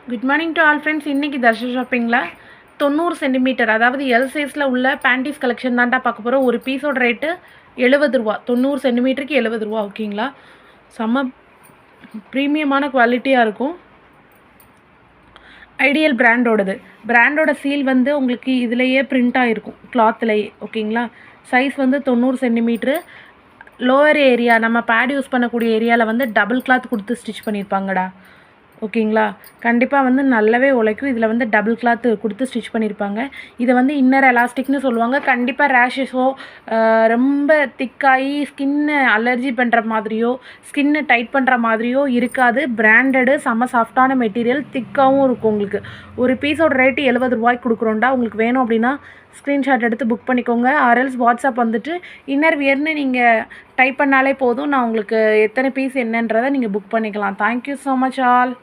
Good morning to all friends. இன்றைக்கி Darshan ஷாப்பிங்கில் 90 centimetre அதாவது L சைஸில் உள்ள பேண்டீஸ் கலெக்ஷன் தான்டா பார்க்க போகிறோம். ஒரு பீஸோட ரேட்டு 70 ரூபா. 90 சென்டிமீட்டருக்கு 70 ரூபா. ஓகேங்களா, செம்ம ப்ரீமியமான குவாலிட்டியாக இருக்கும். ஐடியல் பிராண்டோடது. பிராண்டோட சீல் வந்து உங்களுக்கு இதிலையே பிரிண்ட் ஆகிருக்கும், கிளாத்துலேயே. ஓகேங்களா, சைஸ் வந்து 90 சென்டிமீட்ரு. லோவர் ஏரியா நம்ம பேட் யூஸ் பண்ணக்கூடிய ஏரியாவில் வந்து டபுள் கிளாத் கொடுத்து ஸ்டிச் பண்ணியிருப்பாங்கடா. ஓகேங்களா, கண்டிப்பாக வந்து நல்லாவே உழைக்கும். இதில் வந்து டபுள் கிளாத்து கொடுத்து ஸ்டிச் பண்ணியிருப்பாங்க. இதை வந்து இன்னர் எலாஸ்டிக்னு சொல்லுவாங்க. கண்டிப்பாக ரேஷஸோ ரொம்ப திக்காகி ஸ்கின்னை அலர்ஜி பண்ணுற மாதிரியோ ஸ்கின்னை டைட் பண்ணுற மாதிரியோ இருக்காது. பிராண்டடு, செம்ம சாஃப்டான மெட்டீரியல், திக்காகவும் இருக்கும். உங்களுக்கு ஒரு பீஸோட ரேட்டு 70 ரூபாய்க்கு கொடுக்குறோண்டா. உங்களுக்கு வேணும் அப்படின்னா ஸ்க்ரீன்ஷாட் எடுத்து புக் பண்ணிக்கோங்க. ஆர்எல்ஸ் வாட்ஸ்அப் வந்துட்டு இன்னர் வியர்னு நீங்கள் டைப் பண்ணாலே போதும். நான் உங்களுக்கு எத்தனை பீஸ் என்னன்றதை நீங்கள் புக் பண்ணிக்கலாம். Thank you so much all.